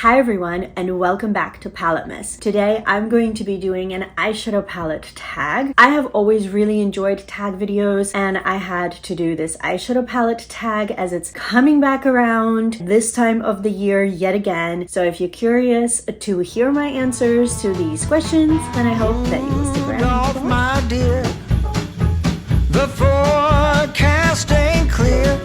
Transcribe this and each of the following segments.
Hi everyone, and welcome back to PaletteMAS. Today I'm going to be doing an eyeshadow palette tag. I have always really enjoyed tag videos, and I had to do this eyeshadow palette tag as it's coming back around this time of the year yet again. So if you're curious to hear my answers to these questions, then I hope that you will stick around. My dear, the forecast ain't clear,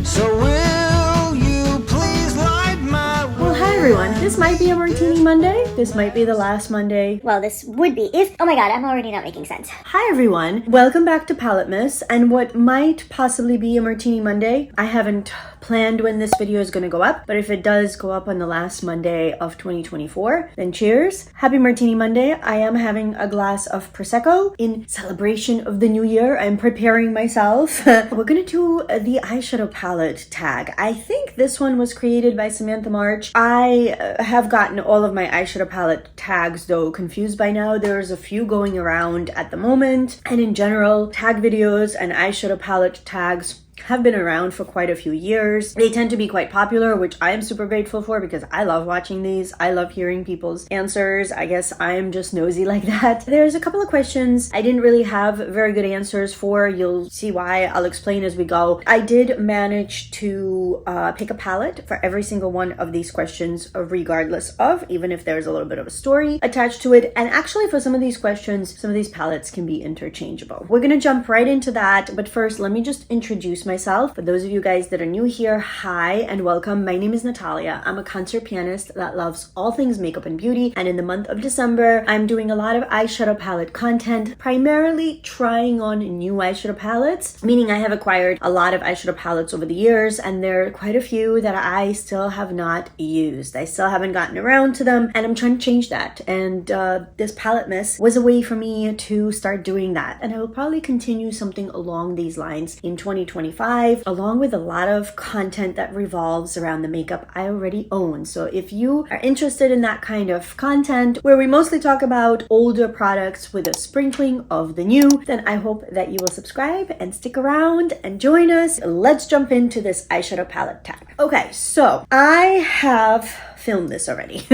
so will you please light my way? Well, hi everyone. This might be a Martini Monday. This might be the last Monday. Well, this would be if... Oh my god, I'm already not making sense. Hi everyone. Welcome back to PaletteMAS, and what might possibly be a Martini Monday. I haven't planned when this video is going to go up, but if it does go up on the last Monday of 2024, then cheers. Happy Martini Monday. I am having a glass of Prosecco in celebration of the new year. I'm preparing myself. We're going to do the eyeshadow palette tag. I think this one was created by Samantha March. I have gotten all of my eyeshadow palette tags though confused by now. There's a few going around at the moment, and in general, tag videos and eyeshadow palette tags have been around for quite a few years. They tend to be quite popular, which I am super grateful for because I love watching these. I love hearing people's answers. I guess I'm just nosy like that. There's a couple of questions I didn't really have very good answers for. You'll see why. I'll explain as we go. I did manage to pick a palette for every single one of these questions, regardless of, even if there's a little bit of a story attached to it. And actually for some of these questions, some of these palettes can be interchangeable. We're gonna jump right into that, but first let me just introduce myself. For those of you guys that are new here, hi and welcome. My name is Natalia. I'm a concert pianist that loves all things makeup and beauty, and in the month of December I'm doing a lot of eyeshadow palette content, primarily trying on new eyeshadow palettes, meaning I have acquired a lot of eyeshadow palettes over the years, and there are quite a few that I still have not used. I still haven't gotten around to them, and I'm trying to change that, and this PaletteMAS was a way for me to start doing that, and I will probably continue something along these lines in 2025, along with a lot of content that revolves around the makeup I already own. So if you are interested in that kind of content where we mostly talk about older products with a sprinkling of the new, then I hope that you will subscribe and stick around and join us. Let's jump into this eyeshadow palette tag. Okay, so I have filmed this already.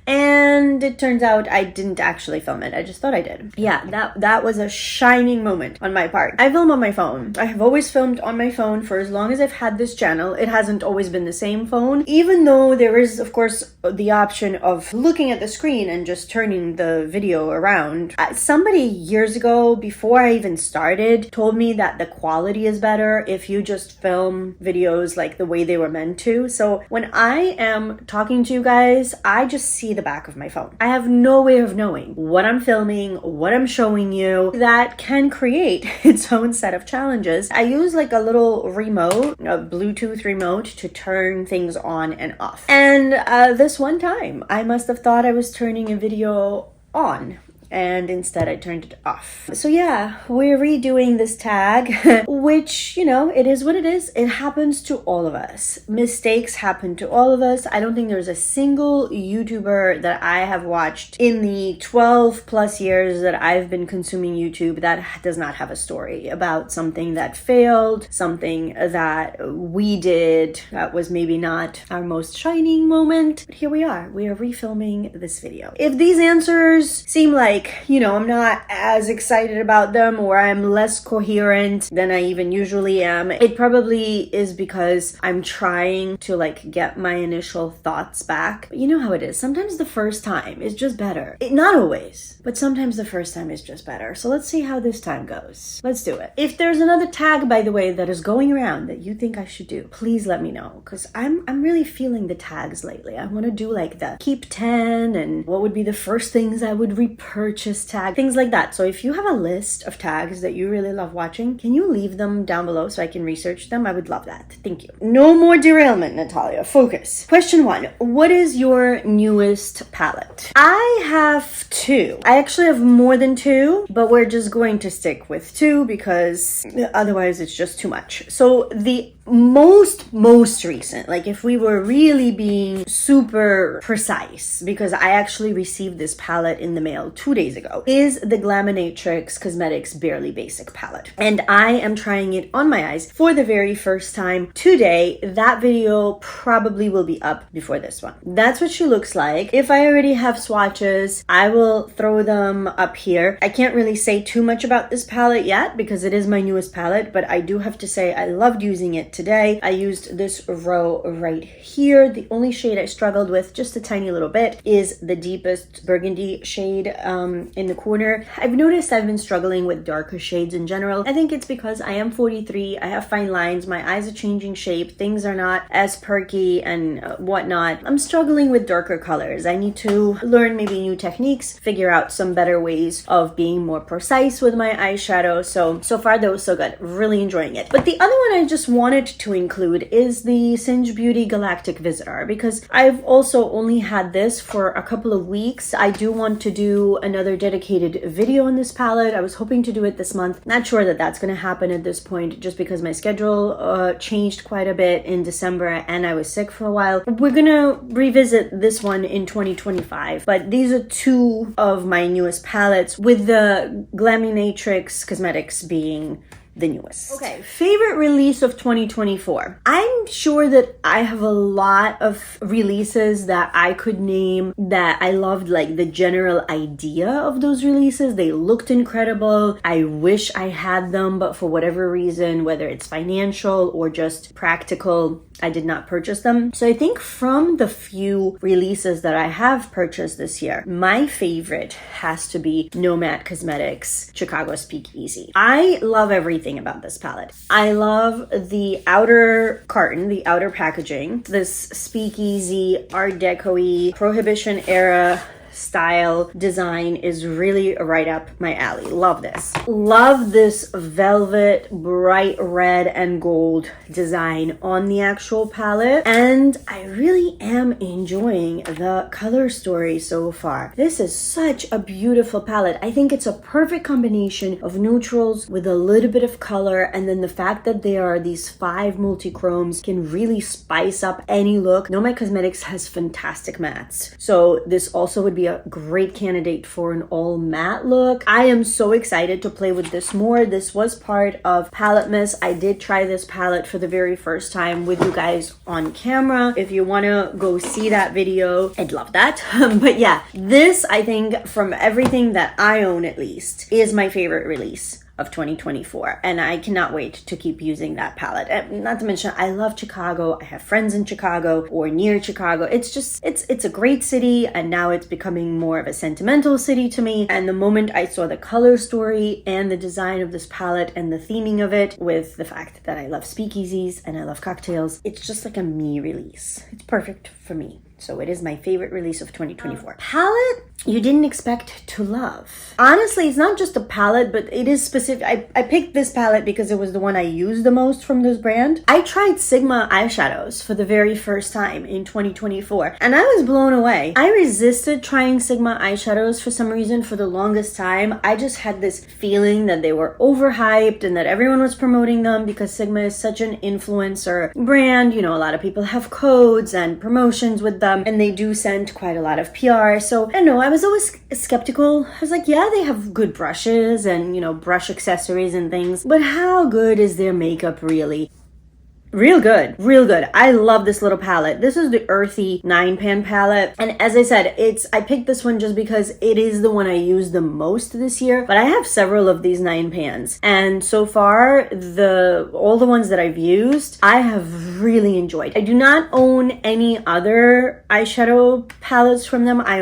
And it turns out I didn't actually film it. I just thought I did. Yeah, that was a shining moment on my part. I film on my phone. I have always filmed on my phone for as long as I've had this channel. It hasn't always been the same phone, even though there is, of course, the option of looking at the screen and just turning the video around. Somebody years ago, before I even started, told me that the quality is better if you just film videos like the way they were meant to. So when I am talking to you guys, I just see the back of my phone. I have no way of knowing what I'm filming, what I'm showing you. That can create its own set of challenges. I use like a little remote, a Bluetooth remote, to turn things on and off. And this one time, I must have thought I was turning a video on, and instead I turned it off. So yeah, we're redoing this tag, which, you know, it is what it is. It happens to all of us. Mistakes happen to all of us. I don't think there's a single YouTuber that I have watched in the 12 plus years that I've been consuming YouTube that does not have a story about something that failed, something that we did that was maybe not our most shining moment. But here we are. We are refilming this video. If these answers seem like, you know, I'm not as excited about them, or I'm less coherent than I even usually am, it probably is because I'm trying to like get my initial thoughts back. But you know how it is. Sometimes the first time is just better. Not always, but sometimes the first time is just better. So let's see how this time goes. Let's do it. If there's another tag, by the way, that is going around that you think I should do, please let me know, because I'm really feeling the tags lately. I want to do like the keep 10 and what would be the first things I would repurchase tag, things like that. So if you have a list of tags that you really love watching, can you leave them down below so I can research them? I would love that. Thank you. No more derailment, Natalia. Focus. Question 1. What is your newest palette? I have 2. I actually have more than 2, but we're just going to stick with 2 because otherwise it's just too much. So the most recent, like if we were really being super precise, because I actually received this palette in the mail 2 days ago, is the Glaminatrix Cosmetics Barely Basic palette. And I am trying it on my eyes for the very first time today. That video probably will be up before this one. That's what she looks like. If I already have swatches, I will throw them up here. I can't really say too much about this palette yet because it is my newest palette, but I do have to say I loved using it today. I used this row right here. The only shade I struggled with just a tiny little bit is the deepest burgundy shade in the corner. I've noticed I've been struggling with darker shades in general. I think it's because I am 43, I have fine lines, my eyes are changing shape, things are not as perky and whatnot. I'm struggling with darker colors. I need to learn maybe new techniques, figure out some better ways of being more precise with my eyeshadow. So far though, so good. Really enjoying it. But the other one I just wanted to include is the Singe Beauty Galactic Visitor, because I've also only had this for a couple of weeks. I do want to do another dedicated video on this palette. I was hoping to do it this month. Not sure that that's going to happen at this point, just because my schedule changed quite a bit in December and I was sick for a while. We're gonna revisit this one in 2025, but these are two of my newest palettes, with the Glaminatrix Cosmetics being the newest. Okay, favorite release of 2024. I'm sure that I have a lot of releases that I could name that I loved, like the general idea of those releases. They looked incredible. I wish I had them, but for whatever reason, whether it's financial or just practical, I did not purchase them. So I think from the few releases that I have purchased this year, my favorite has to be Nomad Cosmetics Chicago Speakeasy. I love everything about this palette. I love the outer carton, the outer packaging. This speakeasy, Art Deco-y, Prohibition era style design is really right up my alley. Love this. Love this velvet, bright red and gold design on the actual palette. And I really am enjoying the color story so far. This is such a beautiful palette. I think it's a perfect combination of neutrals with a little bit of color, and then the fact that there are these 5 multi-chromes can really spice up any look. Nomad Cosmetics has fantastic mattes, so this also would be a great candidate for an all matte look. I am so excited to play with this more. This was part of PaletteMAS. I did try this palette for the very first time with you guys on camera. If you want to go see that video, I'd love that. But yeah, this, I think, from everything that I own at least, is my favorite release of 2024, and I cannot wait to keep using that palette. And not to mention, I love Chicago. I have friends in Chicago or near Chicago. It's just, it's a great city, and now it's becoming more of a sentimental city to me. And the moment I saw the color story and the design of this palette and the theming of it, with the fact that I love speakeasies and I love cocktails, it's just like a me release. It's perfect for me. So it is my favorite release of 2024. Palette you didn't expect to love. Honestly, it's not just a palette, but it is specific. I picked this palette because it was the one I used the most from this brand. I tried Sigma eyeshadows for the very first time in 2024, and I was blown away. I resisted trying Sigma eyeshadows for some reason for the longest time. I just had this feeling that they were overhyped and that everyone was promoting them because Sigma is such an influencer brand. You know, a lot of people have codes and promotions with them, and they do send quite a lot of PR. So I don't know, I was always skeptical. I was like, yeah, they have good brushes and, you know, brush accessories and things, but how good is their makeup really? Real good, real good. I love this little palette. This is the Earthy 9-pan palette. And as I said, I picked this one just because it is the one I use the most this year. But I have several of these 9-pans. And so far, all the ones that I've used, I have really enjoyed. I do not own any other eyeshadow palettes from them. I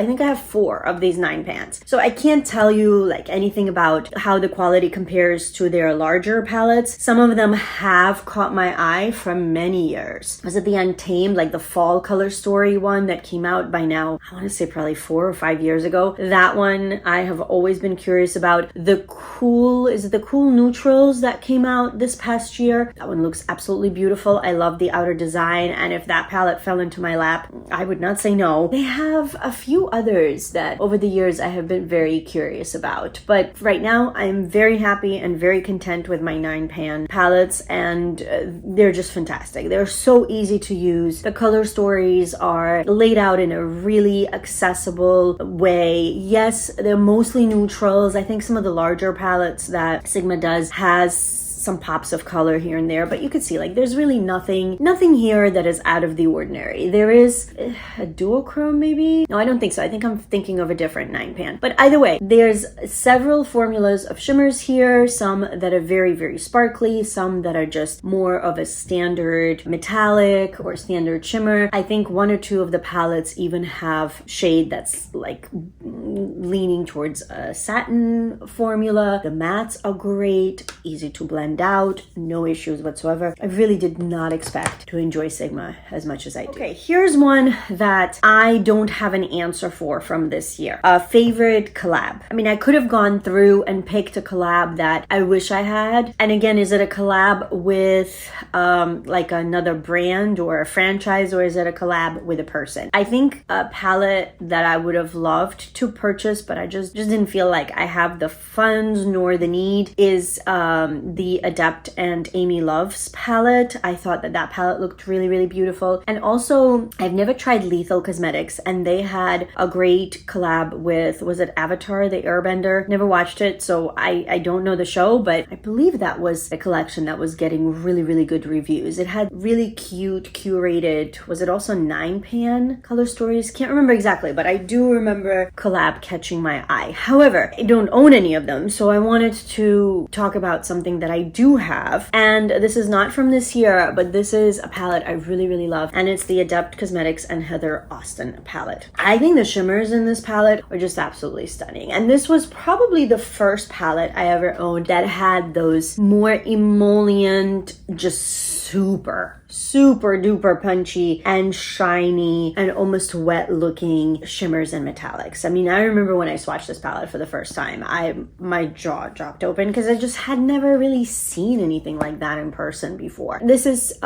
think I have 4 of these 9-pans. So I can't tell you like anything about how the quality compares to their larger palettes. Some of them have caught my eye from many years. Was it the Untamed, like the fall color story one that came out by now, I want to say probably 4 or 5 years ago? That one I have always been curious about. Is it the Cool Neutrals that came out this past year? That one looks absolutely beautiful. I love the outer design, and if that palette fell into my lap, I would not say no. They have a few others that over the years I have been very curious about, but right now I'm very happy and very content with my 9-pan palettes, and they're just fantastic. They're so easy to use. The color stories are laid out in a really accessible way. Yes, they're mostly neutrals. I think some of the larger palettes that Sigma does has some pops of color here and there, but you could see like there's really nothing here that is out of the ordinary. There is a duochrome maybe? No, I don't think so. I think I'm thinking of a different 9-pan. But either way, there's several formulas of shimmers here, some that are very, very sparkly, some that are just more of a standard metallic or standard shimmer. I think one or two of the palettes even have shade that's like leaning towards a satin formula. The mattes are great, easy to blend out, no issues whatsoever. I really did not expect to enjoy Sigma as much as I do. Okay, here's one that I don't have an answer for from this year. A favorite collab. I mean, I could have gone through and picked a collab that I wish I had. And again, is it a collab with like another brand or a franchise, or is it a collab with a person? I think a palette that I would have loved to purchase, but I just didn't feel like I have the funds nor the need, is the Adept and Amy Love's palette. I thought that palette looked really, really beautiful. And also, I've never tried Lethal Cosmetics, and they had a great collab with, was it Avatar, the Airbender? Never watched it, so I don't know the show, but I believe that was a collection that was getting really, really good reviews. It had really cute, curated, was it also 9-pan color stories? Can't remember exactly, but I do remember collab catching my eye. However, I don't own any of them, so I wanted to talk about something that I do have, and this is not from this year, but this is a palette I really, really love, and it's the Adept Cosmetics and Heather Austin palette. I think the shimmers in this palette are just absolutely stunning, and this was probably the first palette I ever owned that had those more emollient, just super duper punchy and shiny and almost wet looking shimmers and metallics. I mean, I remember when I swatched this palette for the first time, my jaw dropped open because I just had never really seen anything like that in person before. This is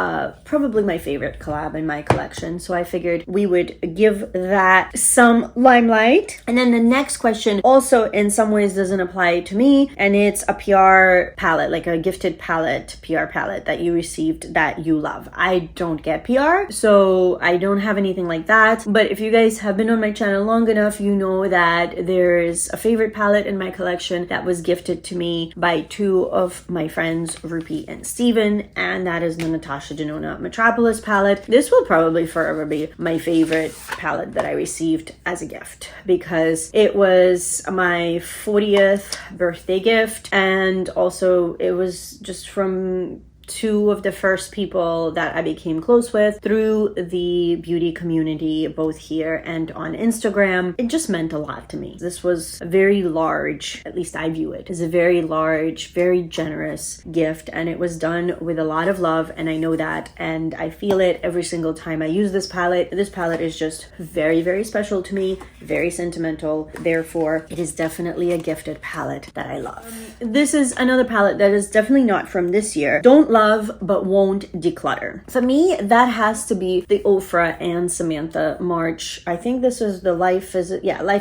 probably my favorite collab in my collection, so I figured we would give that some limelight. And then the next question also in some ways doesn't apply to me, and it's a PR palette, like a gifted palette, PR palette that you received that you love. I don't get PR, so I don't have anything like that. But if you guys have been on my channel long enough, you know that there's a favorite palette in my collection that was gifted to me by two of my friends, Rupi and Steven, and that is the Natasha Denona Metropolis palette. This will probably forever be my favorite palette that I received as a gift, because it was my 40th birthday gift, and also it was just from two of the first people that I became close with through the beauty community, both here and on Instagram. It just meant a lot to me. This was a very large, at least I view it as a very large, very generous gift, and it was done with a lot of love, and I know that, and I feel it every single time I use this palette. This palette is just very, very special to me, very sentimental. Therefore, it is definitely a gifted palette that I love. This is another palette that is definitely not from this year. Don't love but won't declutter. For me, that has to be the Ofra and Samantha March. I think this is the Life's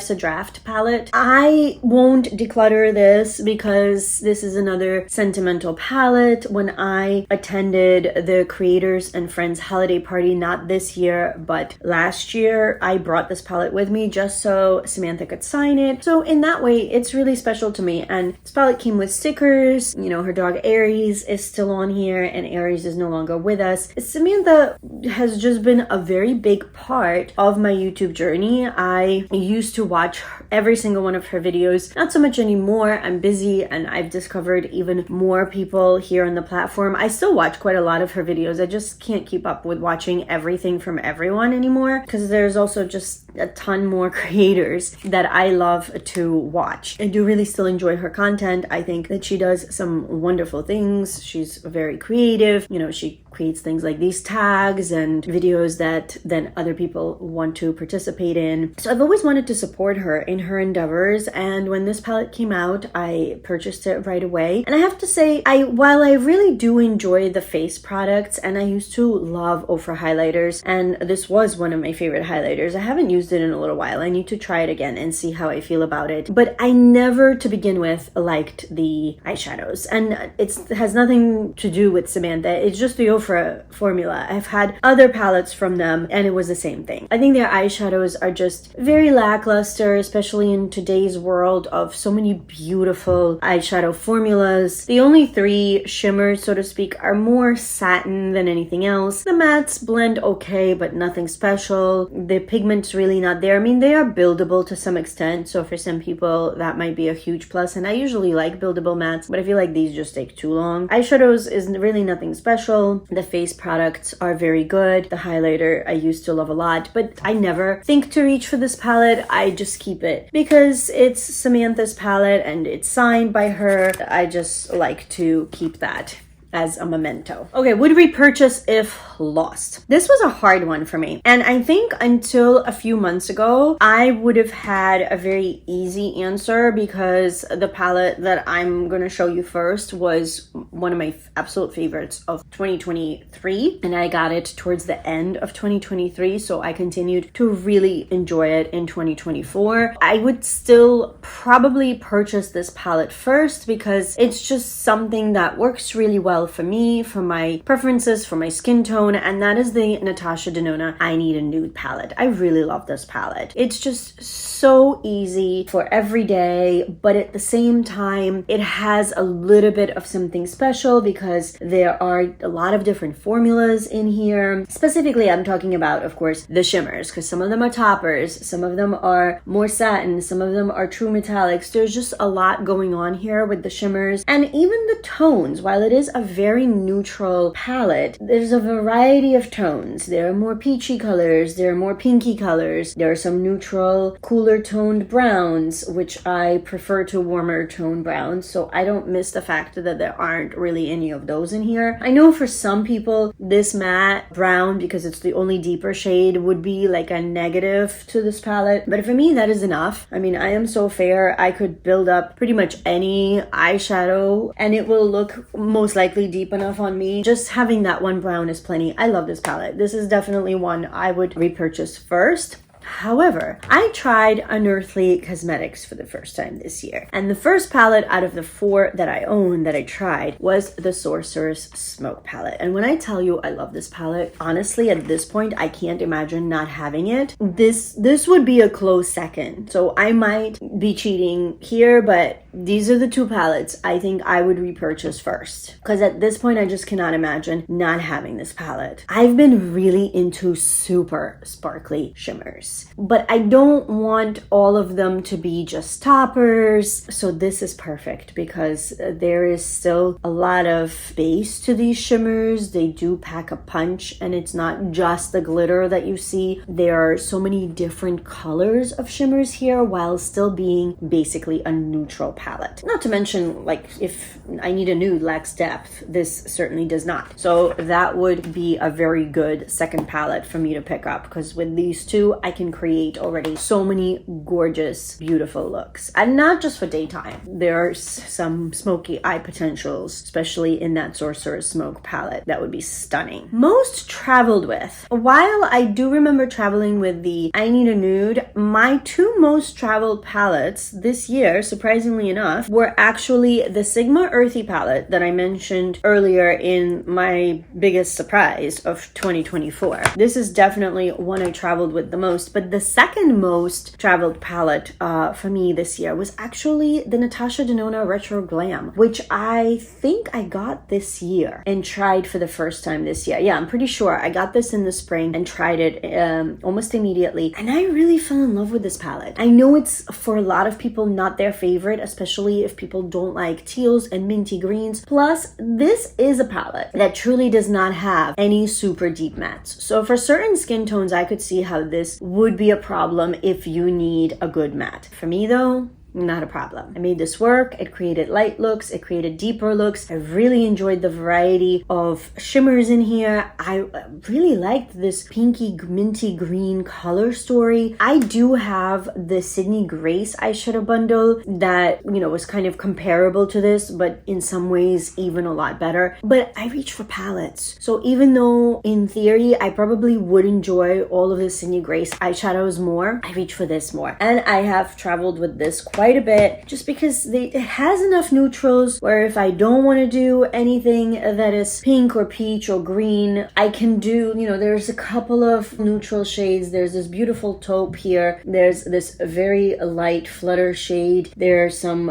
a Draft palette. I won't declutter this because this is another sentimental palette. When I attended the Creators and Friends holiday party, not this year, but last year, I brought this palette with me just so Samantha could sign it. So in that way, it's really special to me. And this palette came with stickers. You know, her dog Aries is still on here, and Aries is no longer with us. Samantha has just been a very big part of my YouTube journey. I used to watch every single one of her videos. Not so much anymore. I'm busy and I've discovered even more people here on the platform. I still watch quite a lot of her videos. I just can't keep up with watching everything from everyone anymore, because there's also just a ton more creators that I love to watch. I do really still enjoy her content. I think that she does some wonderful things. She's very creative. You know, she creates things like these tags and videos that then other people want to participate in. So I've always wanted to support her in her endeavors, and when this palette came out, I purchased it right away. And I have to say, while I really do enjoy the face products, and I used to love Ofra highlighters, and this was one of my favorite highlighters. I haven't used it in a little while. I need to try it again and see how I feel about it. But I never, to begin with, liked the eyeshadows, and it has nothing to do do with Samantha. It's just the Ofra formula. I've had other palettes from them and it was the same thing. I think their eyeshadows are just very lackluster, especially in today's world of so many beautiful eyeshadow formulas. The only three shimmers, so to speak, are more satin than anything else. The mattes blend okay, but nothing special. The pigment's really not there. I mean, they are buildable to some extent, so for some people that might be a huge plus, and I usually like buildable mattes, but I feel like these just take too long. Eyeshadows is really nothing special. The face products are very good. The highlighter I used to love a lot, but I never think to reach for this palette. I just keep it because it's Samantha's palette and it's signed by her. I just like to keep that as a memento. Okay, would repurchase if lost. This was a hard one for me. And I think until a few months ago, I would have had a very easy answer because the palette that I'm going to show you first was one of my absolute favorites of 2023. And I got it towards the end of 2023. So I continued to really enjoy it in 2024. I would still probably purchase this palette first because it's just something that works really well for me, for my preferences, for my skin tone, and that is the Natasha Denona I Need a Nude palette. I really love this palette. It's just so easy for every day, but at the same time, it has a little bit of something special because there are a lot of different formulas in here. Specifically, I'm talking about, of course, the shimmers, because some of them are toppers, some of them are more satin, some of them are true metallics. There's just a lot going on here with the shimmers, and even the tones. While it is a very neutral palette, there's a variety of tones. There are more peachy colors, there are more pinky colors, there are some neutral, cooler toned browns, which I prefer to warmer toned browns, so I don't miss the fact that there aren't really any of those in here. I know for some people this matte brown, because it's the only deeper shade, would be like a negative to this palette, but for me that is enough. I mean, I am so fair, I could build up pretty much any eyeshadow and it will look most likely deep enough on me. Just having that one brown is plenty. I love this palette. This is definitely one I would repurchase first. However, I tried Unearthly Cosmetics for the first time this year. And the first palette out of the 4 that I own that I tried was the Sorcerer's Smoke palette. And when I tell you I love this palette, honestly, at this point, I can't imagine not having it. This would be a close second. So I might be cheating here, but these are the 2 palettes I think I would repurchase first. Because at this point, I just cannot imagine not having this palette. I've been really into super sparkly shimmers, but I don't want all of them to be just toppers. So this is perfect because there is still a lot of base to these shimmers. They do pack a punch, and it's not just the glitter that you see. There are so many different colors of shimmers here while still being basically a neutral palette. Not to mention, like, if I Need a Nude lacks depth, this certainly does not. So that would be a very good second palette for me to pick up, because with these 2, I can create already so many gorgeous, beautiful looks. And not just for daytime. There are some smoky eye potentials, especially in that Sorcerer's Smoke palette, that would be stunning. Most traveled with. While I do remember traveling with the I Need a Nude, my 2 most traveled palettes this year, surprisingly enough, were actually the Sigma Earthy palette that I mentioned earlier in my biggest surprise of 2024. This is definitely one I traveled with the most, but the second most traveled palette for me this year was actually the Natasha Denona Retro Glam, which I think I got this year and tried for the first time this year. Yeah, I'm pretty sure I got this in the spring and tried it almost immediately, and I really fell in love with this palette. I know it's for a lot of people not their favorite, especially if people don't like teals and minty greens. Plus, this is a palette that truly does not have any super deep mattes. So for certain skin tones, I could see how this would be a problem if you need a good matte. For me though, not a problem. I made this work. It created light looks. It created deeper looks. I really enjoyed the variety of shimmers in here. I really liked this pinky minty green color story. I do have the Sydney Grace eyeshadow bundle that, you know, was kind of comparable to this, but in some ways even a lot better. But I reach for palettes. So even though in theory I probably would enjoy all of the Sydney Grace eyeshadows more, I reach for this more. And I have traveled with this quite quite a bit just because it has enough neutrals where if I don't want to do anything that is pink or peach or green, I can do, you know, there's a couple of neutral shades. There's this beautiful taupe here. There's this very light flutter shade. There's some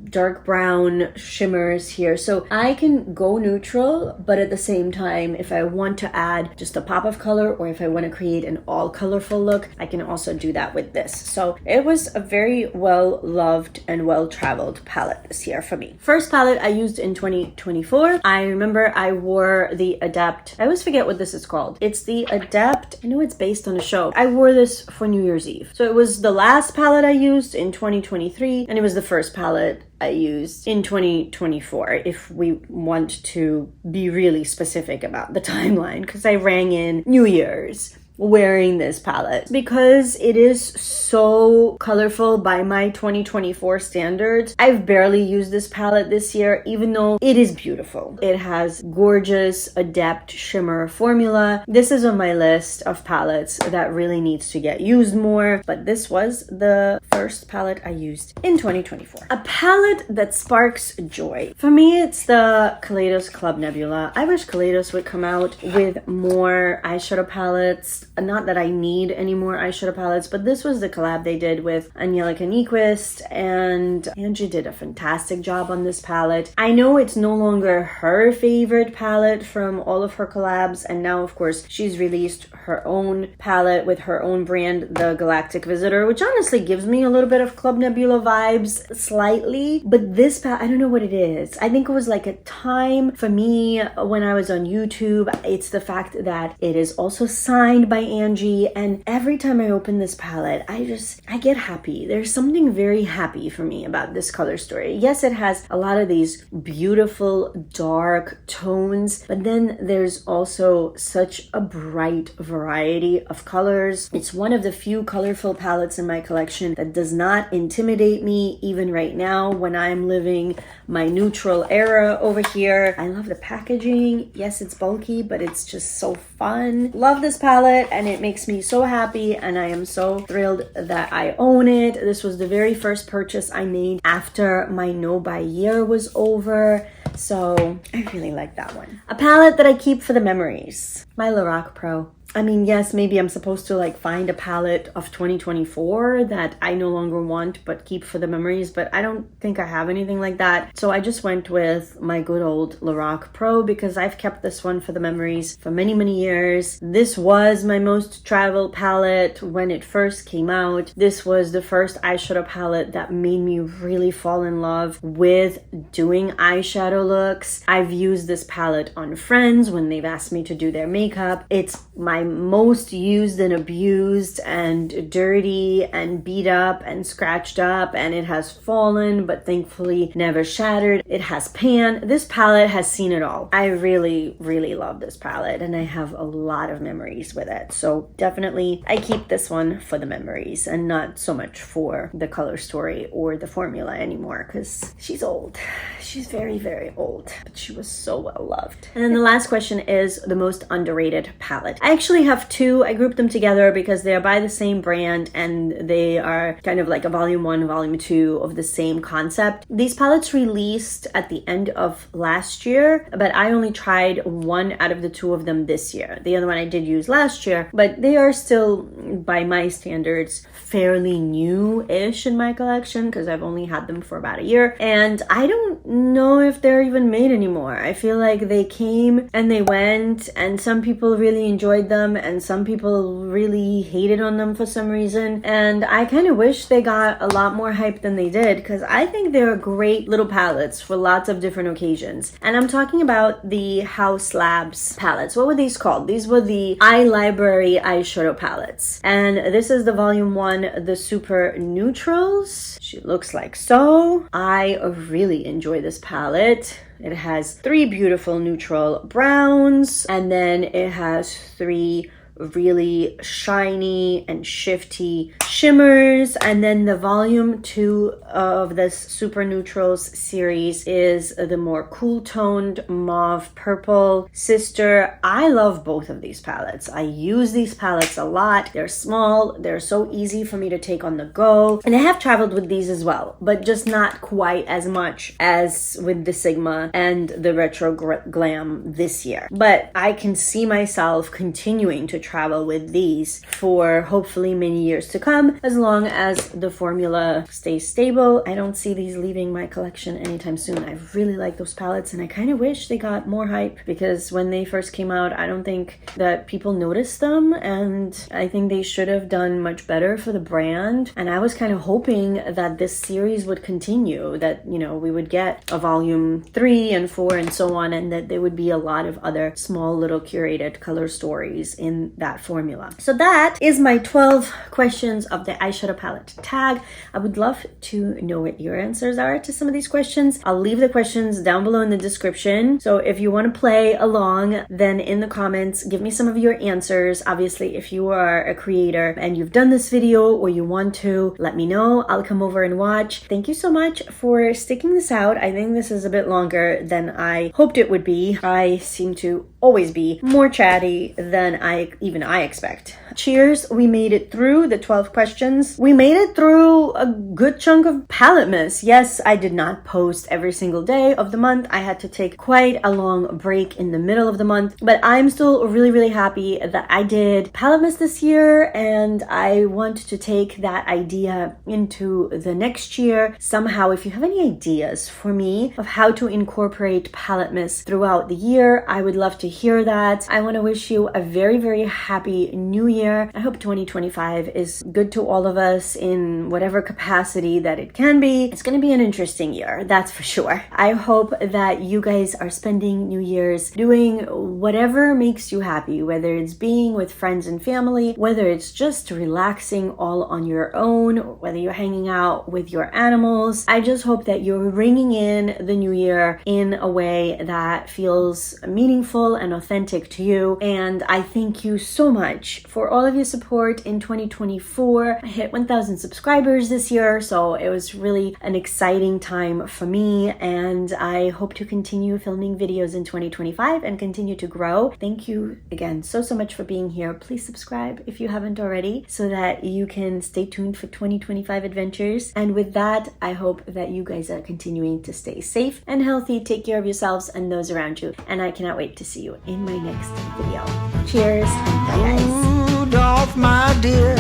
dark brown shimmers here. So I can go neutral, but at the same time, if I want to add just a pop of color or if I want to create an all colorful look, I can also do that with this. So it was a very well loved and well traveled palette this year for me. First palette I used in 2024. I remember I wore the Adept. I always forget what this is called. It's the Adept. I know it's based on a show. I wore this for New Year's Eve. So it was the last palette I used in 2023, and it was the first palette I used in 2024, if we want to be really specific about the timeline, because I rang in New Year's wearing this palette because it is so colorful by my 2024 standards. I've barely used this palette this year, even though it is beautiful. It has gorgeous Adept shimmer formula. This is on my list of palettes that really needs to get used more, but this was the first palette I used in 2024. A palette that sparks joy. For me, it's the Kaleidos Club Nebula. I wish Kaleidos would come out with more eyeshadow palettes. Not that I need any more eyeshadow palettes, but this was the collab they did with Angelica Nyquist, and Angie did a fantastic job on this palette. I know it's no longer her favorite palette from all of her collabs, and now of course she's released her own palette with her own brand, the Galactic Visitor, which honestly gives me a little bit of Club Nebula vibes slightly, but this palette, I don't know what it is. I think it was like a time for me when I was on YouTube. It's the fact that it is also signed by Angie, and every time I open this palette, I get happy. There's something very happy for me about this color story. Yes, it has a lot of these beautiful dark tones, but then there's also such a bright variety of colors. It's one of the few colorful palettes in my collection that does not intimidate me even right now when I'm living my neutral era over here. I love the packaging. Yes, it's bulky, but it's just so fun. Love this palette, and it makes me so happy, and I am so thrilled that I own it. This was the very first purchase I made after my no-buy year was over, so I really like that one. A palette that I keep for the memories. My Lorac Pro. I mean, yes, maybe I'm supposed to like find a palette of 2024 that I no longer want but keep for the memories, but I don't think I have anything like that. So I just went with my good old Lorac Pro because I've kept this one for the memories for many, many years. This was my most traveled palette when it first came out. This was the first eyeshadow palette that made me really fall in love with doing eyeshadow looks. I've used this palette on friends when they've asked me to do their makeup. It's my most used and abused and dirty and beat up and scratched up, and it has fallen but thankfully never shattered. It has pan. This palette has seen it all. I really, really love this palette, and I have a lot of memories with it. So definitely I keep this one for the memories and not so much for the color story or the formula anymore, because she's old. She's very, very old, but she was so well loved. And then the last question is the most underrated palette. I actually have two. I grouped them together because they are by the same brand and they are kind of like a volume 1, volume 2 of the same concept. These palettes released at the end of last year, but I only tried one out of the two of them this year. The other one I did use last year, but they are still, by my standards, fairly new-ish in my collection because I've only had them for about a year, and I don't know if they're even made anymore. I feel like they came and they went, and some people really enjoyed them and some people really hated on them for some reason, and I kind of wish they got a lot more hype than they did because I think they're great little palettes for lots of different occasions. And I'm talking about the House Labs palettes. What were these called? These were the iLibrary eyeshadow palettes, and this is the volume 1, the Super Neutrals. She looks like so. I really enjoy this palette. It has 3 beautiful neutral browns, and then it has 3 really shiny and shifty shimmers. And then the volume 2 of this Super Neutrals series is the more cool toned mauve purple sister. I love both of these palettes. I use these palettes a lot. They're small, they're so easy for me to take on the go, and I have traveled with these as well, but just not quite as much as with the Sigma and the Retro Glam this year. But I can see myself continuing to travel with these for hopefully many years to come, as long as the formula stays stable. I don't see these leaving my collection anytime soon. I really like those palettes, and I kind of wish they got more hype, because when they first came out, I don't think that people noticed them, and I think they should have done much better for the brand. And I was kind of hoping that this series would continue, that, you know, we would get a volume 3 and 4 and so on, and that there would be a lot of other small little curated color stories in that formula. So that is my 12 questions of the eyeshadow palette tag. I would love to know what your answers are to some of these questions. I'll leave the questions down below in the description. So if you want to play along, then in the comments, give me some of your answers. Obviously, if you are a creator and you've done this video or you want to, let me know. I'll come over and watch. Thank you so much for sticking this out. I think this is a bit longer than I hoped it would be. I seem to always be more chatty than I expect. Cheers, we made it through the 12 questions. We made it through a good chunk of PaletteMAS. Yes, I did not post every single day of the month. I had to take quite a long break in the middle of the month, but I'm still really happy that I did PaletteMAS this year, and I want to take that idea into the next year somehow. If you have any ideas for me of how to incorporate PaletteMAS throughout the year, I would love to hear that. I want to wish you a very happy new year. I hope 2025 is good to all of us in whatever capacity that it can be. It's going to be an interesting year, that's for sure. I hope that you guys are spending New Year's doing whatever makes you happy, whether it's being with friends and family, whether it's just relaxing all on your own, or whether you're hanging out with your animals. I just hope that you're ringing in the new year in a way that feels meaningful and authentic to you. And I thank you so much for all of your support in 2024. I hit 1,000 subscribers this year, so it was really an exciting time for me, and I hope to continue filming videos in 2025 and continue to grow. Thank you again so much for being here. Please subscribe if you haven't already, so that you can stay tuned for 2025 adventures. And with that, I hope that you guys are continuing to stay safe and healthy. Take care of yourselves and those around you, and I cannot wait to see you in my next video. Cheers, and bye guys. Rudolph, my dear,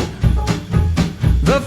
the